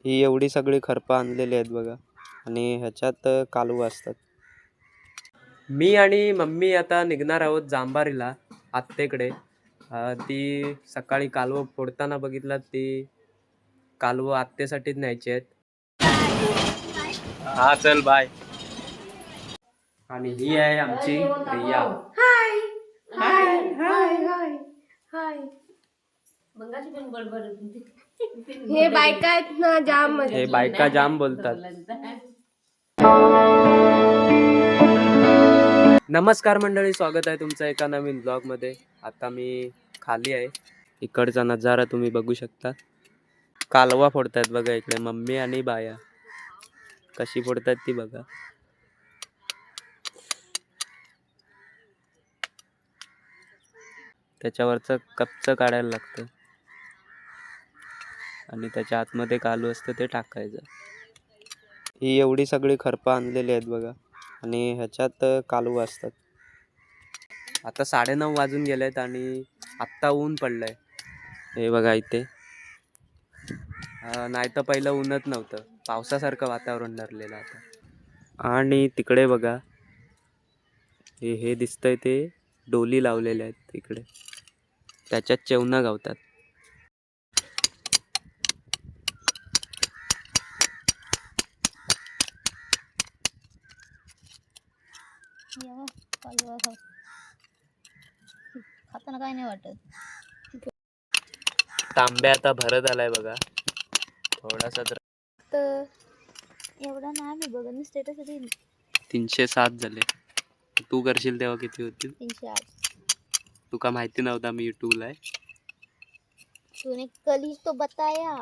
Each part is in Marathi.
ही एवढी सगळी खरपं आणलेली आहेत बघा आणि ह्याच्यात कालवं असतात. मी आणि मम्मी आता निघणार आहोत जांभारीला आत्तेकडे. ती सकाळी कालवं फोडताना बघितलं, ती कालवं आत्तेसाठीच न्यायची आहेत. हा चल बाय. आणि ही आहे आमची रिया. हाय हाय हाय हाय हाय. हे बायका आहेत ना जाम. हे बायका जाम बोलतात. नमस्कार मंडळी, स्वागत आहे तुमचं एका नवीन ब्लॉग मध्ये. आता मी खाली आहे. इकडचा नजारा तुम्ही बघू शकता. कालवा फोडतायत बघा इकडे मम्मी आणि बाया. कशी फोडतायत ती बघा. त्याच्यावरचं कच्चं काढायला लागतं आणि त्याच्या आतमध्ये कालू असतं ते टाकायचं. ही एवढी सगळी खरपं आणलेली आहेत बघा आणि ह्याच्यात कालवं असतात. आता 9:30 वाजून गेलेत आणि आत्ता ऊन पडलंय. हे बघा इथे. नाही तर पहिलं ऊनच नव्हतं, पावसासारखं वातावरण धरलेलं आता. आणि तिकडे बघा, हे दिसतंय ते डोली लावलेल्या आहेत तिकडे, त्याच्यात चेवणं गावतात. खाताना काय नाही वाटत. तांब्या आता भरत आलाय बघा, थोडासा तर एवढा नाही मी बघत, मी स्टेटस 307 झाले. तू करशील तेव्हा किती होतील? 308. तुका माहिती नव्हता मी युट्यूबला आहे? तूने कल ही तो बताया.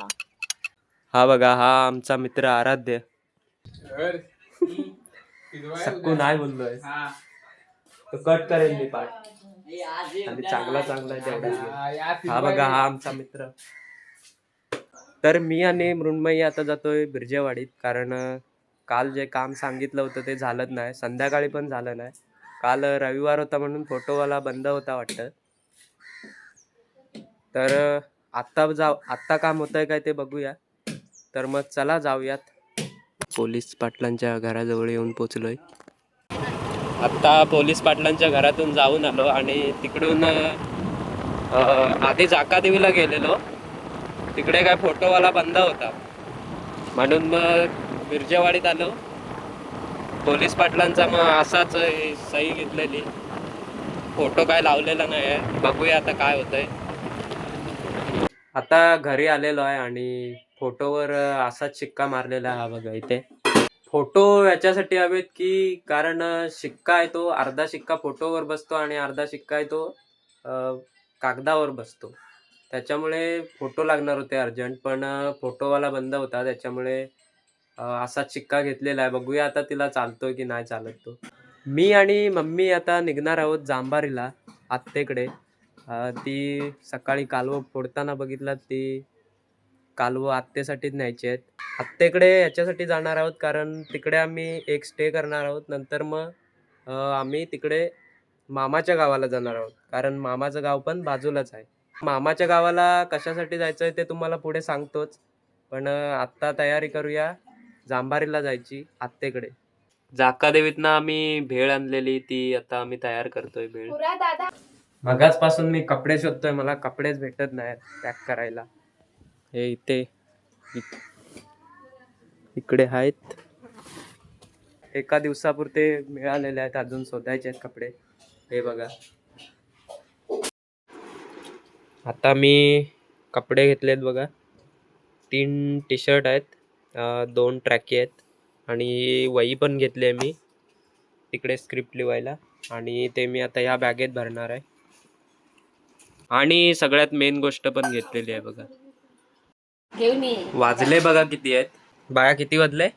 हा बघा, हा आमचा मित्र आराध्य. सक्कू नाही बोललोय तो, कट करेल मी पाठ. आणि चांगला आहे तेवढा. हा बघा, हा आमचा मित्र. तर मी आणि मृण्मयी आता जातोय बिरजेवाडीत, कारण काल जे काम सांगितलं होतं ते झालंच नाही. संध्याकाळी पण झालं नाही. काल रविवार होता म्हणून फोटोवाला बंद होता वाटतं. तर आत्ता काम होतंय काय ते बघूया. तर मग चला जाऊयात. पोलीस पाटलांच्या घराजवळ येऊन पोचलोय. आत्ता पोलीस पाटलांच्या घरातून जाऊन आलो आणि तिकडून आधी जाकादेवीला गेलेलो. तिकडे काय फोटोवाला बंद होता म्हणून मग बिरजेवाडीत आलो. पोलीस पाटलांचा मग असाच सही घेतलेली, फोटो काय लावलेला नाही आहे. बघूया आता काय होतंय. आता घरी आलेलो आहे आणि फोटोवर असाच शिक्का मारलेला हा बघा इथे. फोटो याच्यासाठी हवेत की कारण शिक्का आहे तो, अर्धा शिक्का फोटोवर बसतो आणि अर्धा शिक्का आहे तो कागदावर बसतो. त्याच्यामुळे फोटो लागणार होते अर्जंट, पण फोटोवाला बंद होता, त्याच्यामुळे असाच शिक्का घेतलेला आहे. बघूया आता तिला चालतोय की नाही चालत तो. मी आणि मम्मी आता निघणार आहोत जांभारीला आत्तेकडे. ती सकाळी कालवं फोडताना बघितलं, ती कालवं आत्तेसाठीच न्यायची आहेत. आत्तेकडे याच्यासाठी जाणार आहोत कारण तिकडे आम्ही एक स्टे करणार आहोत. नंतर मग आम्ही तिकडे मामाच्या गावाला जाणार आहोत, कारण मामाचं गाव पण बाजूलाच आहे. मामाच्या गावाला कशासाठी जायचं आहे ते तुम्हाला पुढे सांगतोच, पण आत्ता तयारी करूया जांभारीला जायची आत्तेकडे. जाकादेवीतनं आम्ही भेळ आणलेली, ती आता आम्ही तयार करतोय भेळ. मगाचपासून मी कपडे शोधतोय, मला कपडेच भेटत नाहीत पॅक करायला. हे इथे इकडे आहेत, एका दिवसापुरते मिळालेले आहेत, अजून शोधायचे आहेत कपडे. हे बघा, आता मी कपडे घेतलेत बघा. 3 टी शर्ट आहेत, 2 ट्रॅकी आहेत आणि वही पण घेतली आहे मी तिकडे स्क्रिप्ट लिहायला. आणि ते मी आता ह्या बॅगेत भरणार आहे. आणि सगळ्यात मेन गोष्ट पण घेतलेली आहे बघा. वाजले बघा किती आहेत बाया, किती वाजले?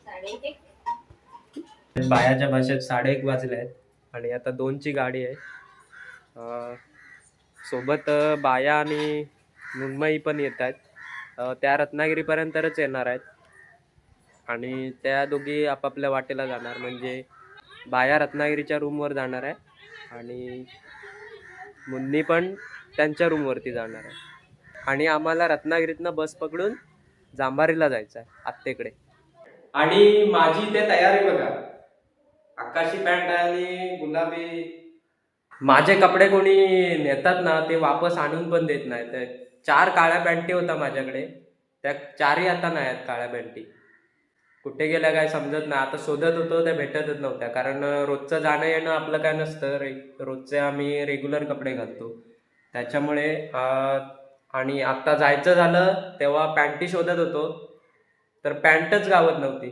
1:30. बायाच्या भाषेत 1:30 वाजले आहेत. आणि आता 2ची गाडी आहे. सोबत बाया आणि मृण्मयी पण येत आहेत. त्या रत्नागिरीपर्यंतच येणार आहेत आणि त्या दोघी आपापल्या वाटेला जाणार. म्हणजे बाया रत्नागिरीच्या रूमवर जाणार आहे आणि मुन्नी पण त्यांच्या रूमवरती जाणार आहे. आणि आम्हाला रत्नागिरीतनं बस पकडून जांभारीला जायचं आहे आत्तेकडे. आणि माझी इथे तयारी बघा, आकाशी पॅन्ट आणि गुलाबी. माझे कपडे कोणी नेतात ना ते वापस आणून पण देत नाही. तर 4 काळ्या पॅन्टी होता माझ्याकडे, त्या 4ही आता नाही आहेत काळ्या पॅन्टी. कुठे गेल्या काय समजत नाही. आता शोधत होतो त्या भेटतच नव्हत्या, कारण रोजचं जाणं येणं आपलं काय नसतं. रोजचे आम्ही रेग्युलर कपडे घालतो त्याच्यामुळे. आणि आता जायचं झालं तेव्हा पॅन्टी शोधत होतो तर पॅन्टच गावत नव्हती.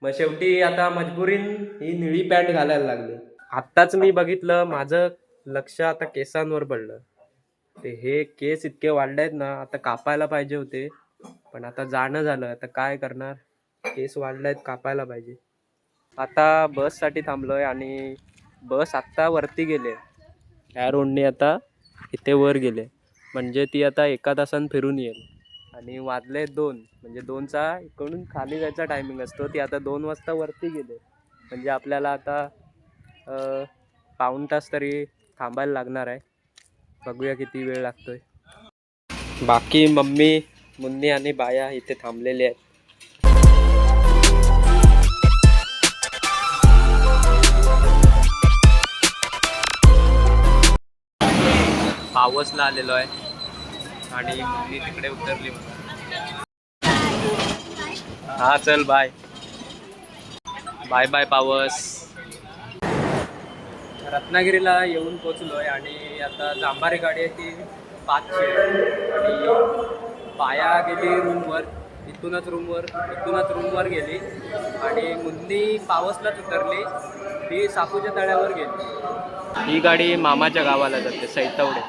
मग शेवटी आता मजबुरीन ही निळी पॅन्ट घालायला लागली. आत्ताच मी बघितलं, माझं लक्ष आता केसांवर पडलं. ते हे केस इतके वाढले आहेत ना, आता कापायला पाहिजे होते, पण आता जाणं झालं, आता काय करणार. केस वाढले आहेत, कापायला पाहिजे. आता बससाठी थांबलोय आणि बस आत्ता वरती गेले, ह्या रोडने आता इथे वर गेले. म्हणजे ती आता 1 तासानं फिरून येईल. आणि वाजले 2, म्हणजे 2चा इकडून खाली जायचा टायमिंग असतो. ती आता 2 वाजता वरती गेले. म्हणजे आपल्याला आता पाऊण तास तरी थांबायला लागणार आहे. बघूया किती वेळ लागतोय. बाकी मम्मी, मुन्नी आणि बाया इथे थांबलेले आहेत. पावसला आलेलो आहे आणि मुन्नी तिकडे उतरली. हा चल, बाय बाय बाय पावस. रत्नागिरीला येऊन पोचलोय आणि आता जांभारी गाडी आहे ती 5ची आणि बाया गेली रूमवर. इथूनच रूमवर गेली. आणि मुन्नी पावसलाच उतरली, ती सापूच्या तळ्यावर गेली. ही गाडी मामाच्या गावाला जाते, सैतवडे.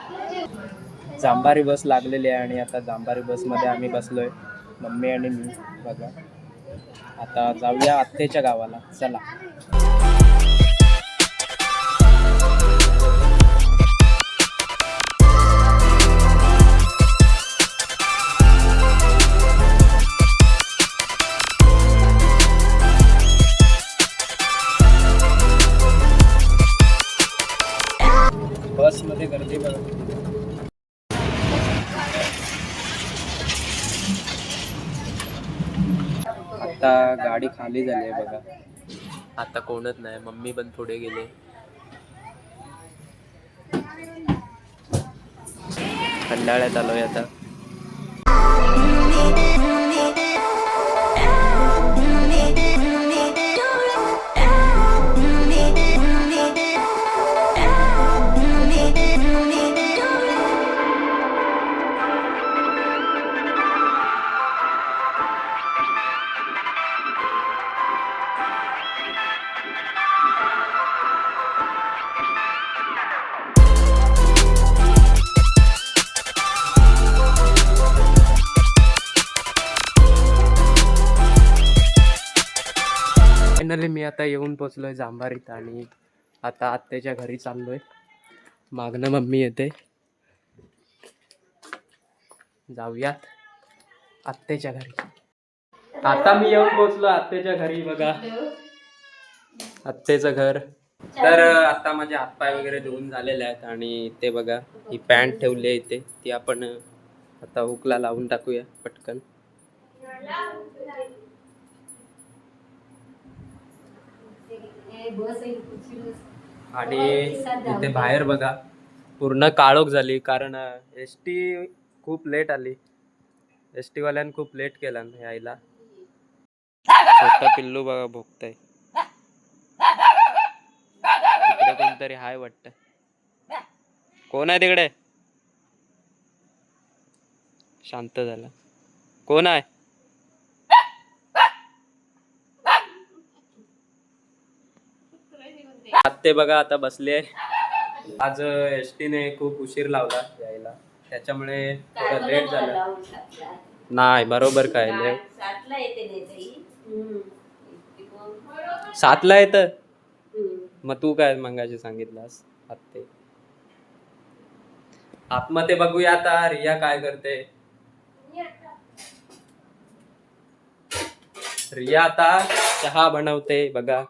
जांभारी बस लागलेली आहे आणि आता जांभारी बसमध्ये आम्ही बसलोय, मम्मी आणि मी. बघा, आता जाऊया आत्तेच्या गावाला, चला. बसमध्ये गर्दी बघा. आता गाडी खाली झाली आहे बघा, आता कोणच नाही. मम्मी पण पुढे गेले. खंडाळ्यात आलोय आता. फायनली मी आता येऊन पोचलोय जांभारीत आणि आता आत्याच्या घरी चाललोय. मागणं मम्मी येते, जाऊयात आत्याच्या घरी. आता मी येऊन पोचलो आत्याच्या घरी. बघा आत्याचं घर. तर आता माझे हातपाय वगैरे धुवून झालेले आहेत आणि ते बघा ही पॅन्ट ठेवली आहे इथे, ती आपण आता हुकला लावून टाकूया पटकन. आणि इथे बाहेर बघा पूर्ण काळोख झाली, कारण एसटी खूप लेट आली. एसटी वाल्यानं खूप लेट केला यायला. छोटा पिल्लू बघा भोगतय. तिकडे कोणतरी हाय वाटत. कोण आहे तिकडे? शांत झाला. कोण आहे? आत्ते बघा आता बसले. आज एसटीने खूप उशीर लावला यायला, त्याच्यामुळे थोडं लेट झालं. नाही बरोबर काय लेट. 7ला येत. मग तू काय मगाशी सांगितलास आत्ते. आतमध्ये बघूया आता रिया काय करते. रिया आता चहा बनवते बघा.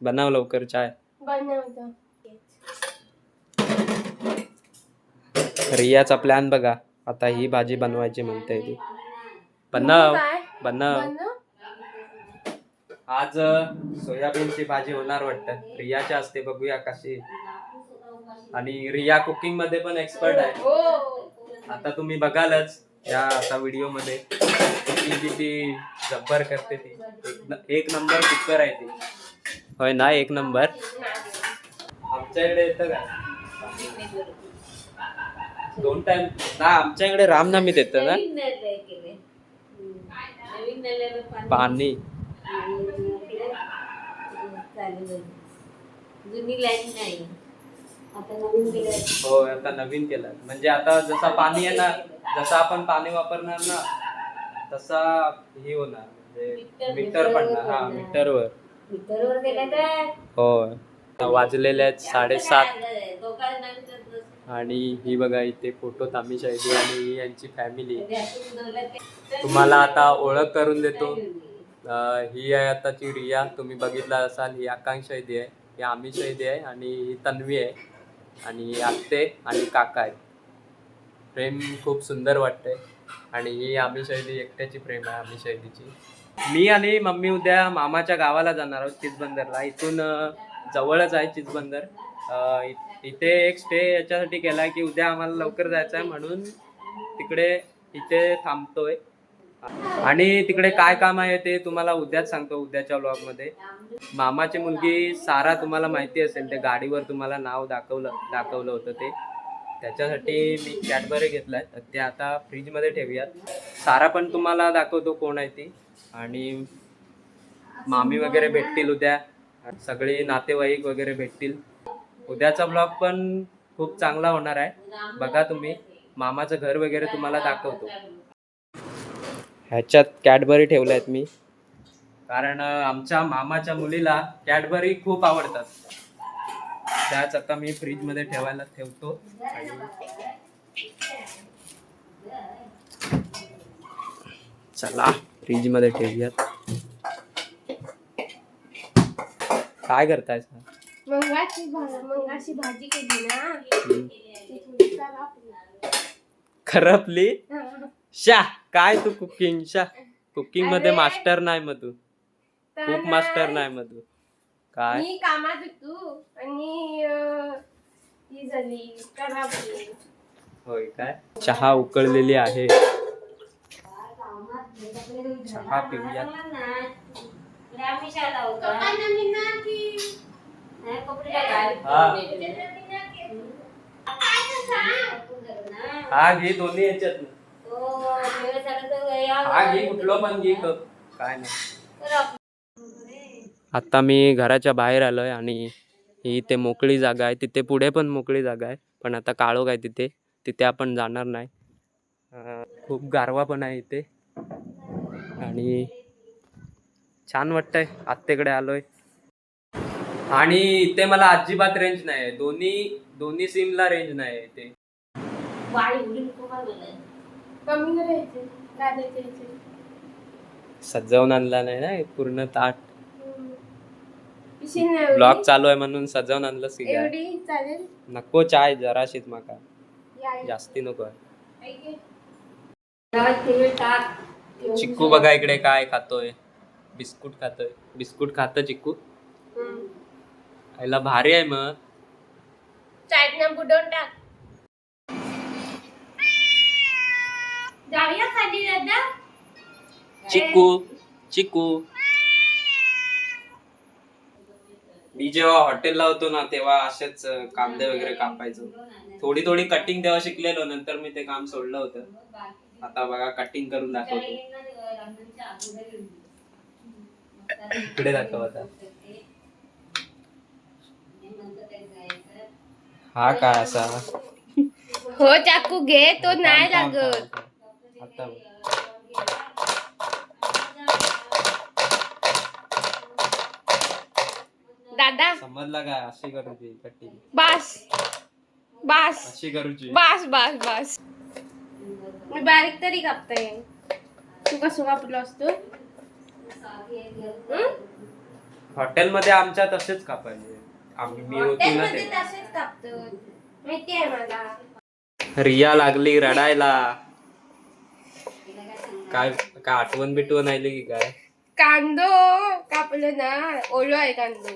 बनव लवकर चाय. रियाचा प्लॅन बघा. आता ही भाजी बनवायची म्हणते ती. बनव बनव. आज सोयाबीनची भाजी होणार वाटतं. रियाच्या असते, बघूया कशी. आणि रिया कुकिंग मध्ये पण एक्सपर्ट आहे. आता तुम्ही बघालच या आता व्हिडिओ मध्ये किती जब्बर करते ती. एक नंबर कुकर आहे ती. होय ना, एक नंबर. आमच्याकडे येतं का 2 टाइम ना? आमच्याकडे रामनामीत येतं ना पाणी. हो, आता नवीन केलं. म्हणजे आता जसा पाणी आहे ना, जसं आपण पाणी वापरणार ना तसा हे होणार. म्हणजे मीटर पडणार. हा, मीटरवर. होय. वाजलेले आहेत 7:30 आणि ही बघा इथे फोटो तामिशा येते आणि ही यांची फॅमिली. तुम्हाला आता ओळख करून देतो. ही आहे आताची रिया, तुम्ही बघितला असाल. ही आकांक्षा इथे आहे, ही आमिषा इथे आहे आणि ही तन्वी आहे आणि ही आत्ते आणि काका आहेत. प्रेम खूप सुंदर वाटतंय. आणि ही आमिषा इथे एकट्याची प्रेम आहे. आमिषा इथेची. मी आणि मम्मी उद्या मामाच्या गावाला जाणार आहोत, चिचबंदरला. इथून जवळच आहे चिचबंदर. इथे एक स्टे याच्यासाठी केलाय की उद्या आम्हाला लवकर जायचं आहे, म्हणून तिकडे इथे थांबतोय. आणि तिकडे काय काम आहे ते तुम्हाला उद्याच सांगतो, उद्याच्या व्लॉगमध्ये. मामाची मुलगी सारा तुम्हाला माहिती असेल, त्या गाडीवर तुम्हाला नाव दाखवलं होतं ते. त्याच्यासाठी मी कॅडबरी घेतलाय, तर ते आता फ्रीजमध्ये ठेवूयात. सारा पण तुम्हाला दाखवतो कोण आहे ती. आणि मामी वगैरे भेटतील उद्या, सगळे नातेवाईक वगैरे भेटतील. उद्याचा ब्लॉग पण खूप चांगला होणार आहे, बघा तुम्ही. मामाचं घर वगैरे तुम्हाला दाखवतो. ह्याच्यात कॅडबरी ठेवल्या आहेत मी, कारण आमच्या मामाच्या मुलीला कॅडबरी खूप आवडतात. त्याच आता मी फ्रीजमध्ये ठेवतो. चला फ्रीजमध्ये ठेवूयात. काय करताय? मंगाची भाजी केली ना, खरपली. शा, काय तू कुकिंग मध्ये मास्टर नाही मग तू. खूप मास्टर नाही मग तू. काय मी कामात होतो आणि ही झाली खराबली. होय काय? चहा उकळलेली आहे, चहा पिऊया. हा घे, दोन्ही याच्यात. हा घे, कुठलं पण घे, काय नाही. आता मी घराच्या बाहेर आलोय आणि ही इथे मोकळी जागा आहे. तिथे पुढे पण मोकळी जागा आहे, पण आता काळोख आहे तिथे आपण जाणार नाही. खूप गारवा पण आहे इथे आणि छान वाटतंय. आत्तेकडे आलोय आणि इथे मला अजिबात रेंज नाही आहे. दोन्ही सिमला रेंज नाही आहे इथे. सजवून आणला नाही ना पूर्ण ताट. ब्लॉग चालू आहे म्हणून सजवून आणलं. नको चाय, जराशीच माका, जास्ती नको. चिक्कू बघा इकडे काय खातोय, बिस्कुट खातो चिक्कू. आईला भारी आहे मग. चायना बुडवून टाक. जाऊया खाली दादा. चिक्कू मी जेव्हा हॉटेलला होतो ना, तेव्हा असेच कांदे वगैरे कापायचो. थोडी कटिंग तेव्हा शिकलेलो, नंतर मी ते काम सोडलं होतं. आता बघा कटिंग करून दाखवतो. इकडे दाखव आता. हा काय असा? हो चाकू घे, तो नाही लागत. आता दादा समजला काय? अशी करूची कटिंग. बस अशी करूची. बस मी बारीक तरी कापताय. तू कसं कापलो असतो? हॉटेलमध्ये आमच्या तसेच कापायचे. मी होती ना ते. तसेच कापतो, माहिती आहे मला. रिया लागली रडायला. काय काय आठवण बिटवण आली की काय? कांदो कापलं ना, ओलो आहे कांदो.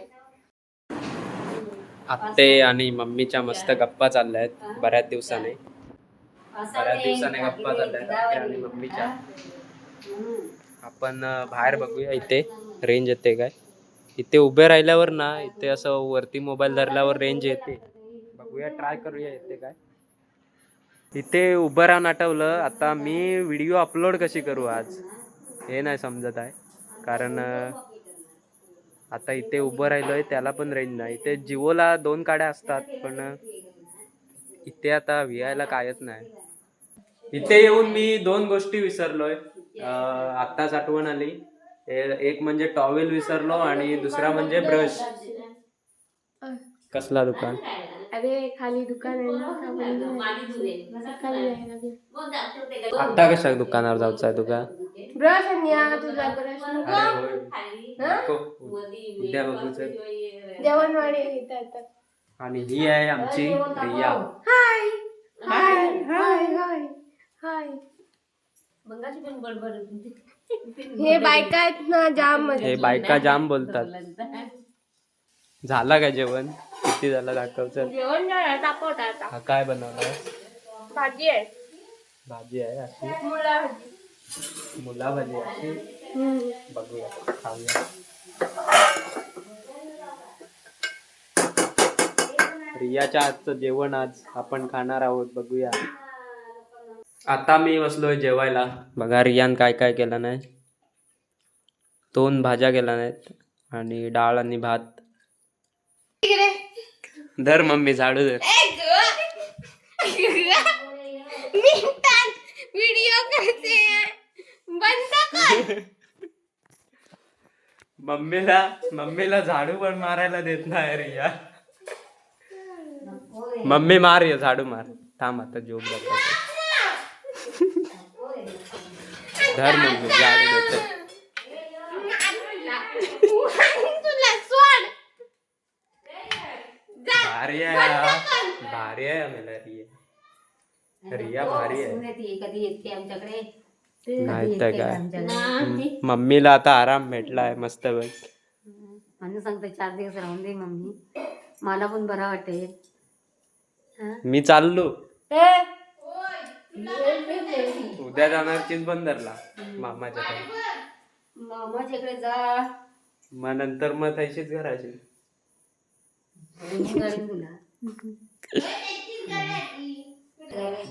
आत्ते आणि मम्मीच्या मस्त गप्पा चालल्या आहेत बऱ्याच दिवसाने गप्पा चालल्या आहेत आत्ते आणि मम्मीच्या. आपण बाहेर बघूया इथे रेंज येते काय. इथे उभे राहिल्यावर ना, इथे असं वरती मोबाईल धरल्यावर रेंज येते. बघूया, ट्राय करूया येते काय. इथे उभं राहून आठवलं, आता मी व्हिडिओ अपलोड कशी करू आज हे नाही समजत आहे. कारण आता इथे उभं राहिलोय त्याला पण रेंज नाही. इथे जिओला 2 काड्या असतात, पण इथे आता व्हीआयला कायच नाही. इथे येऊन मी 2 गोष्टी विसरलोय. आत्ताच आठवण आली. एक म्हणजे टॉवेल विसरलो आणि दुसरा म्हणजे ब्रश. कसला दुकान? अरे खाली दुकान आहे ना, खाली जायला लागेल. आता कशा दुकानावर जायचं आहे तुका? ब्रश आणि या तुझा ब्रश नको. उद्या बघूच. जेवणवाडी येतात. आणि ही आहे आमची रिया. हाय हाय हाय हाय हाय. हे बायका आहेत ना जाम. हे बायका जाम बोलतात. झाला का जेवण? किती झालं दाखव चल. जेवण झालं, दाखवत आता. हा काय बनवलाय? भाजी आहे. भाजी आहे अशी. मुळा भाजी. मुला भाजी अशी. बघूया, खाऊया. रियाच्या हातचं जेवण आज आपण खाणार आहोत. बघूया. आता मी बसलोय जेवायला. बघा रियान काय काय केलं नाही. 2 भाज्या केल्या नाहीत आणि डाळ आणि भात. धर मम्मी, झाडू धर. व्हिडिओ करते, बंद कर. मम्मीला झाडू पण मारायला देत नाही रिया. मम्मी मार, ये झाडू मार. थांब आता जोक दाखवतो. धर मम्मी, झाडू देते. तुला सोड. भारी आहे, भारी आहे आम्हाला रिया. रिया भारी आहे. कधी येते आमच्याकडे? नाही तर काय. मम्मीला आता आराम भेटलाय मस्त बस. म्हणून सांगते 4 दिवस राहून दे मम्मी, मला पण बरा वाटेल. मी चाललो. उद्या जाणार चिंचबंदरला मामाच्याकडे. मामाच्याकडे जा, मग नंतर मग तशीच घराची. तुला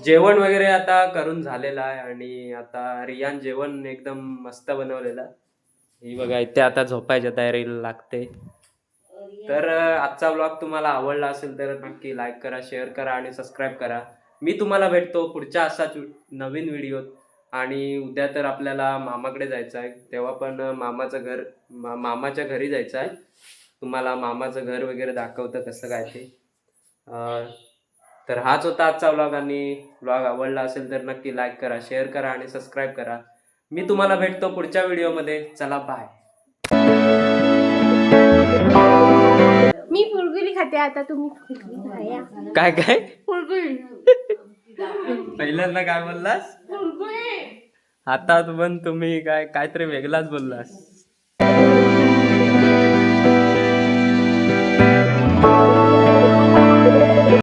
जेवण वगैरे आता करून झालेलं आहे आणि आता रियान जेवण एकदम मस्त बनवलेलं. ही बघा इथे आता झोपायच्या तयारीला लागते. तर आजचा व्लॉग तुम्हाला आवडला असेल तर नक्की लाईक करा, शेअर करा आणि सबस्क्राईब करा. मी तुम्हाला भेटतो पुढच्या असाच नवीन व्हिडिओत. आणि उद्या तर आपल्याला मामाकडे जायचं आहे, तेव्हा पण मामाच्या घरी जायचं आहे. तुम्हाला मामाचं घर वगैरे दाखवतं कसं काय ते. तर हाच होता आजचा व्लॉग. आणि व्लॉग आवडला असेल तर नक्की लाईक करा, शेअर करा आणि सबस्क्राईब करा. मी तुम्हाला भेटतो पुढच्या व्हिडिओमध्ये. चला बाय. मी फुलगुली खाते आता, तुम्ही खाया. काय काय फुलगुली. पहिल्यांदा काय बोललास? फुलगुली. आता पण तुम्ही काहीतरी वेगळाच बोललास.